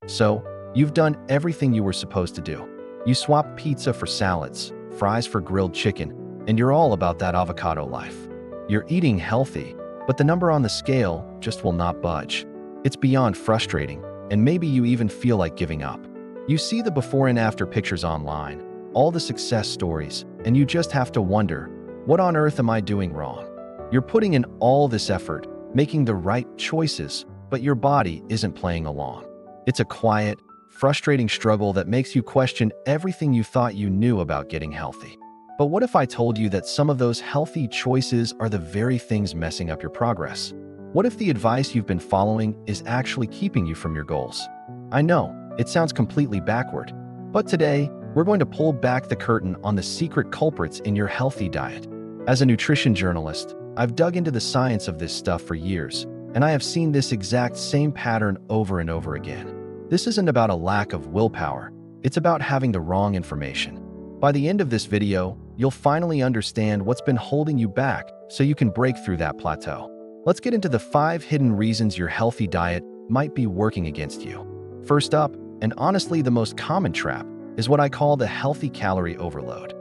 So, you've done everything you were supposed to do. You swapped pizza for salads, fries for grilled chicken, and you're all about that avocado life. You're eating healthy, but the number on the scale just will not budge. It's beyond frustrating, and maybe you even feel like giving up. You see the before and after pictures online, all the success stories, and you just have to wonder, what on earth am I doing wrong? You're putting in all this effort, making the right choices, but your body isn't playing along. It's a quiet, frustrating struggle that makes you question everything you thought you knew about getting healthy. But what if I told you that some of those healthy choices are the very things messing up your progress? What if the advice you've been following is actually keeping you from your goals? I know, it sounds completely backward, but today, we're going to pull back the curtain on the secret culprits in your healthy diet. As a nutrition journalist, I've dug into the science of this stuff for years, and I have seen this exact same pattern over and over again. This isn't about a lack of willpower, it's about having the wrong information. By the end of this video, you'll finally understand what's been holding you back so you can break through that plateau. Let's get into the 5 hidden reasons your healthy diet might be working against you. First up, and honestly the most common trap, is what I call the healthy calorie overload.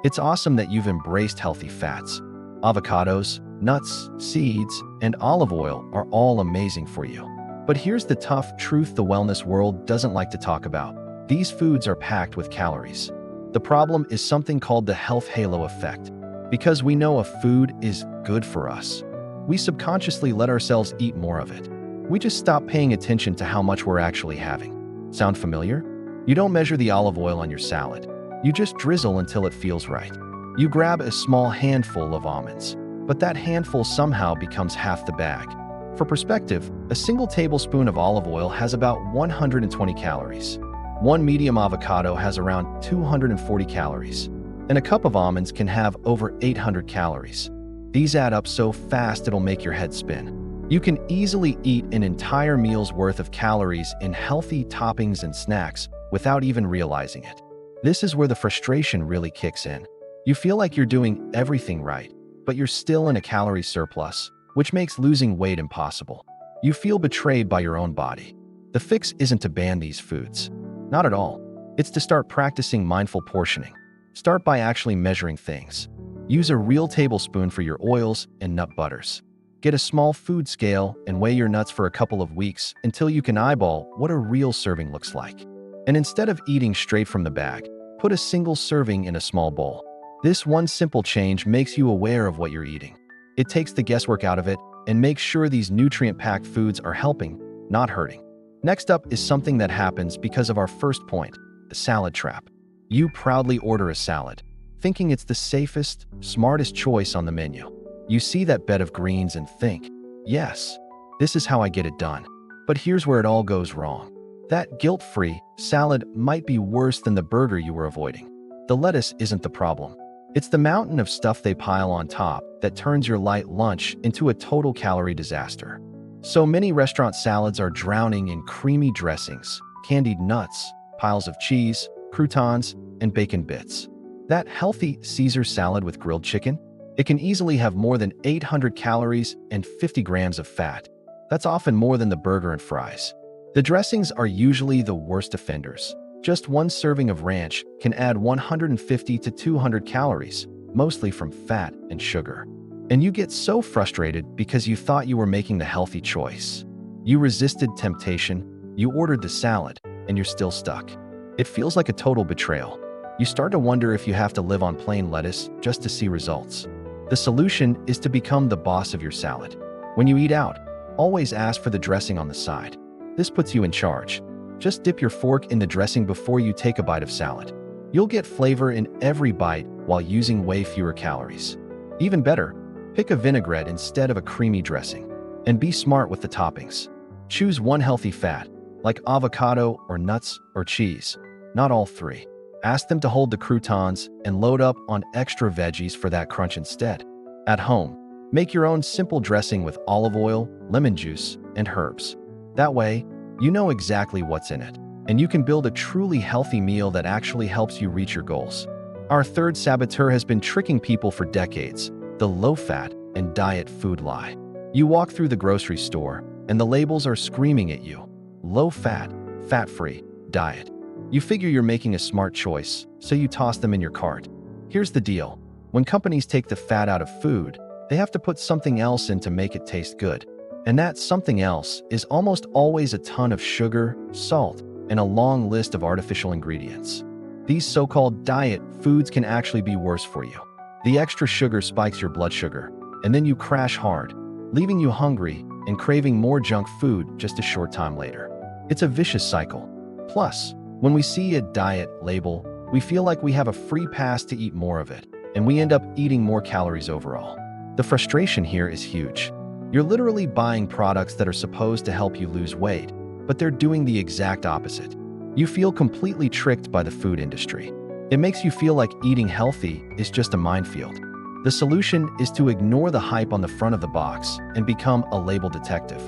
It's awesome that you've embraced healthy fats. Avocados, nuts, seeds, and olive oil are all amazing for you. But here's the tough truth the wellness world doesn't like to talk about. These foods are packed with calories. The problem is something called the health halo effect. Because we know a food is good for us, we subconsciously let ourselves eat more of it. We just stop paying attention to how much we're actually having. Sound familiar? You don't measure the olive oil on your salad. You just drizzle until it feels right. You grab a small handful of almonds, but that handful somehow becomes half the bag. For perspective, a single tablespoon of olive oil has about 120 calories. One medium avocado has around 240 calories, and a cup of almonds can have over 800 calories. These add up so fast it'll make your head spin. You can easily eat an entire meal's worth of calories in healthy toppings and snacks without even realizing it. This is where the frustration really kicks in. You feel like you're doing everything right, but you're still in a calorie surplus, which makes losing weight impossible. You feel betrayed by your own body. The fix isn't to ban these foods. Not at all. It's to start practicing mindful portioning. Start by actually measuring things. Use a real tablespoon for your oils and nut butters. Get a small food scale and weigh your nuts for a couple of weeks until you can eyeball what a real serving looks like. And instead of eating straight from the bag, put a single serving in a small bowl. This one simple change makes you aware of what you're eating. It takes the guesswork out of it and makes sure these nutrient-packed foods are helping, not hurting. Next up is something that happens because of our first point, the salad trap. You proudly order a salad, thinking it's the safest, smartest choice on the menu. You see that bed of greens and think, yes, this is how I get it done. But here's where it all goes wrong. That guilt-free salad might be worse than the burger you were avoiding. The lettuce isn't the problem. It's the mountain of stuff they pile on top that turns your light lunch into a total calorie disaster. So many restaurant salads are drowning in creamy dressings, candied nuts, piles of cheese, croutons, and bacon bits. That healthy Caesar salad with grilled chicken, it can easily have more than 800 calories and 50 grams of fat. That's often more than the burger and fries. The dressings are usually the worst offenders. Just one serving of ranch can add 150 to 200 calories, mostly from fat and sugar. And you get so frustrated because you thought you were making the healthy choice. You resisted temptation, you ordered the salad, and you're still stuck. It feels like a total betrayal. You start to wonder if you have to live on plain lettuce just to see results. The solution is to become the boss of your salad. When you eat out, always ask for the dressing on the side. This puts you in charge. Just dip your fork in the dressing before you take a bite of salad. You'll get flavor in every bite while using way fewer calories. Even better, pick a vinaigrette instead of a creamy dressing. And be smart with the toppings. Choose one healthy fat, like avocado or nuts or cheese, not all three. Ask them to hold the croutons and load up on extra veggies for that crunch instead. At home, make your own simple dressing with olive oil, lemon juice, and herbs. That way, you know exactly what's in it, and you can build a truly healthy meal that actually helps you reach your goals. Our third saboteur has been tricking people for decades, the low-fat and diet food lie. You walk through the grocery store, and the labels are screaming at you. Low-fat, fat-free, diet. You figure you're making a smart choice, so you toss them in your cart. Here's the deal. When companies take the fat out of food, they have to put something else in to make it taste good. And that something else is almost always a ton of sugar, salt, and a long list of artificial ingredients. These so-called diet foods can actually be worse for you. The extra sugar spikes your blood sugar, and then you crash hard, leaving you hungry and craving more junk food just a short time later. It's a vicious cycle. Plus, when we see a diet label, we feel like we have a free pass to eat more of it, and we end up eating more calories overall. The frustration here is huge. You're literally buying products that are supposed to help you lose weight, but they're doing the exact opposite. You feel completely tricked by the food industry. It makes you feel like eating healthy is just a minefield. The solution is to ignore the hype on the front of the box and become a label detective.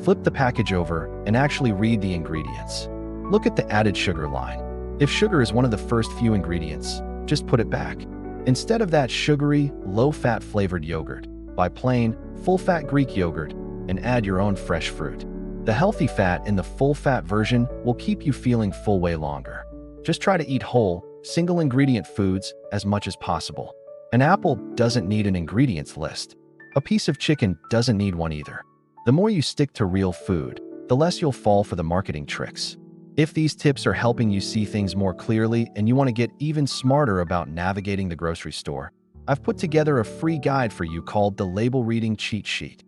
Flip the package over and actually read the ingredients. Look at the added sugar line. If sugar is one of the first few ingredients, just put it back. Instead of that sugary, low-fat flavored yogurt, buy plain, full-fat Greek yogurt and add your own fresh fruit. The healthy fat in the full-fat version will keep you feeling full way longer. Just try to eat whole, single-ingredient foods as much as possible. An apple doesn't need an ingredients list. A piece of chicken doesn't need one either. The more you stick to real food, the less you'll fall for the marketing tricks. If these tips are helping you see things more clearly and you want to get even smarter about navigating the grocery store, I've put together a free guide for you called the Label Reading Cheat Sheet.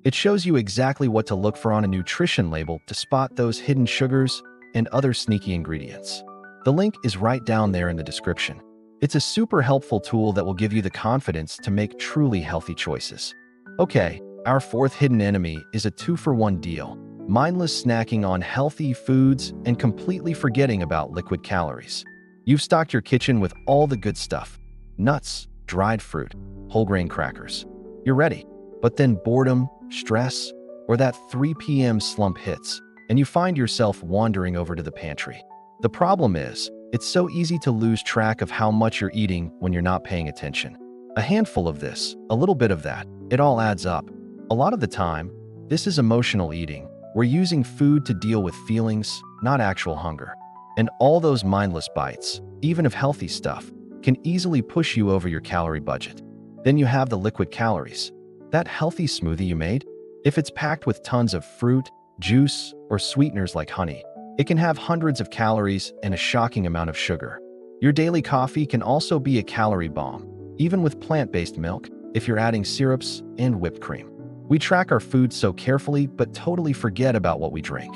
It shows you exactly what to look for on a nutrition label to spot those hidden sugars and other sneaky ingredients. The link is right down there in the description. It's a super helpful tool that will give you the confidence to make truly healthy choices. Okay, our fourth hidden enemy is a 2-for-1 deal. Mindless snacking on healthy foods and completely forgetting about liquid calories. You've stocked your kitchen with all the good stuff. Nuts, dried fruit, whole grain crackers. You're ready. But then boredom, stress, or that 3 p.m. slump hits, and you find yourself wandering over to the pantry. The problem is, it's so easy to lose track of how much you're eating when you're not paying attention. A handful of this, a little bit of that, it all adds up. A lot of the time, this is emotional eating. We're using food to deal with feelings, not actual hunger. And all those mindless bites, even of healthy stuff, can easily push you over your calorie budget. Then you have the liquid calories. That healthy smoothie you made, if it's packed with tons of fruit, juice, or sweeteners like honey, it can have hundreds of calories and a shocking amount of sugar. Your daily coffee can also be a calorie bomb, even with plant-based milk, if you're adding syrups and whipped cream. We track our food so carefully but totally forget about what we drink.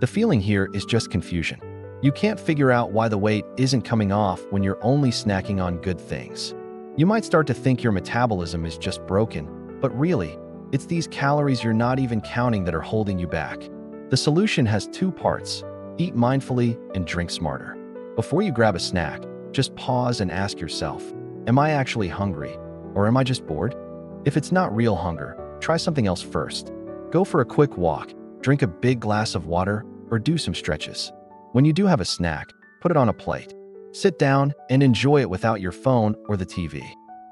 The feeling here is just confusion. You can't figure out why the weight isn't coming off when you're only snacking on good things. You might start to think your metabolism is just broken, but really, it's these calories you're not even counting that are holding you back. The solution has 2 parts: eat mindfully and drink smarter. Before you grab a snack, just pause and ask yourself, am I actually hungry, or am I just bored? If it's not real hunger, try something else first. Go for a quick walk, drink a big glass of water, or do some stretches. When you do have a snack, put it on a plate. Sit down and enjoy it without your phone or the TV.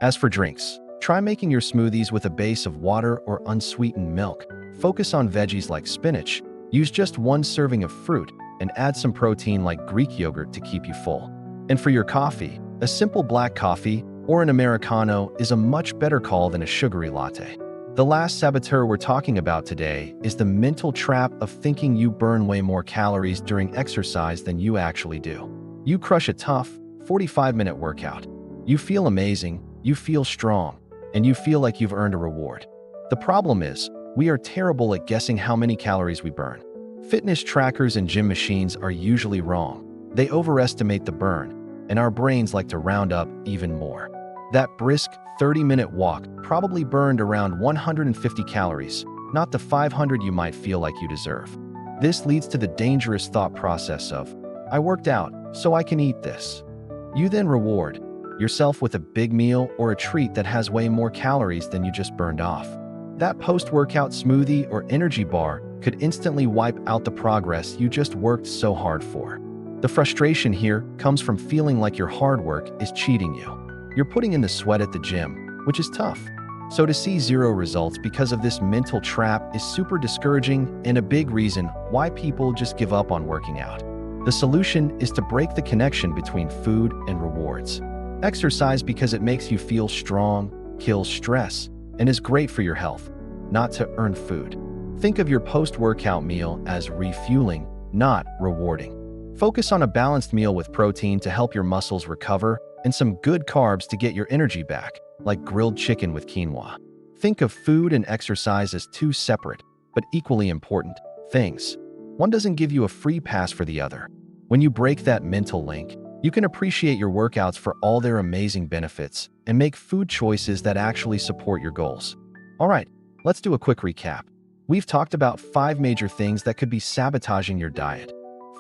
As for drinks, try making your smoothies with a base of water or unsweetened milk. Focus on veggies like spinach. Use just 1 serving of fruit and add some protein like Greek yogurt to keep you full. And for your coffee, a simple black coffee or an Americano is a much better call than a sugary latte. The last saboteur we're talking about today is the mental trap of thinking you burn way more calories during exercise than you actually do. You crush a tough, 45-minute workout. You feel amazing, you feel strong, and you feel like you've earned a reward. The problem is, we are terrible at guessing how many calories we burn. Fitness trackers and gym machines are usually wrong. They overestimate the burn, and our brains like to round up even more. That brisk 30-minute walk probably burned around 150 calories, not the 500 you might feel like you deserve. This leads to the dangerous thought process of, I worked out, so I can eat this. You then reward yourself with a big meal or a treat that has way more calories than you just burned off. That post-workout smoothie or energy bar could instantly wipe out the progress you just worked so hard for. The frustration here comes from feeling like your hard work is cheating you. You're putting in the sweat at the gym, which is tough, So to see zero results because of this mental trap is super discouraging and a big reason why people just give up on working out. The solution is to break the connection between food and rewards. Exercise because it makes you feel strong, kills stress, and is great for your health, not to earn food. Think of your post-workout meal as refueling, not rewarding. Focus on a balanced meal with protein to help your muscles recover and some good carbs to get your energy back, like grilled chicken with quinoa. Think of food and exercise as two separate, but equally important, things. One doesn't give you a free pass for the other. When you break that mental link, you can appreciate your workouts for all their amazing benefits and make food choices that actually support your goals. All right, let's do a quick recap. We've talked about 5 major things that could be sabotaging your diet.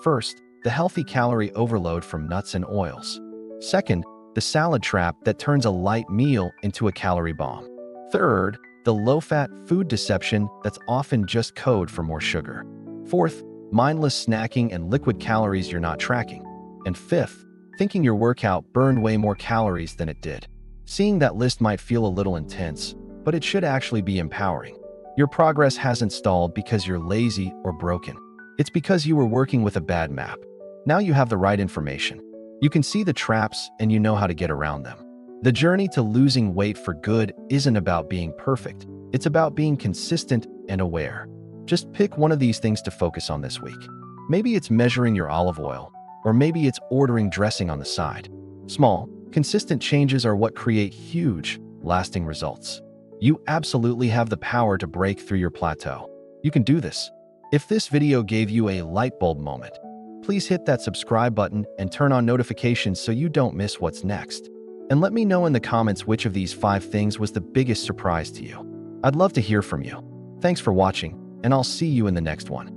First, the healthy calorie overload from nuts and oils. Second, the salad trap that turns a light meal into a calorie bomb. Third, the low-fat food deception that's often just code for more sugar. Fourth, mindless snacking and liquid calories you're not tracking. And fifth, thinking your workout burned way more calories than it did. Seeing that list might feel a little intense, but it should actually be empowering. Your progress hasn't stalled because you're lazy or broken. It's because you were working with a bad map. Now you have the right information. You can see the traps and you know how to get around them. The journey to losing weight for good isn't about being perfect. It's about being consistent and aware. Just pick one of these things to focus on this week. Maybe it's measuring your olive oil, or maybe it's ordering dressing on the side. Small, consistent changes are what create huge, lasting results. You absolutely have the power to break through your plateau. You can do this. If this video gave you a light bulb moment, please hit that subscribe button and turn on notifications so you don't miss what's next. And let me know in the comments which of these 5 things was the biggest surprise to you. I'd love to hear from you. Thanks for watching, and I'll see you in the next one.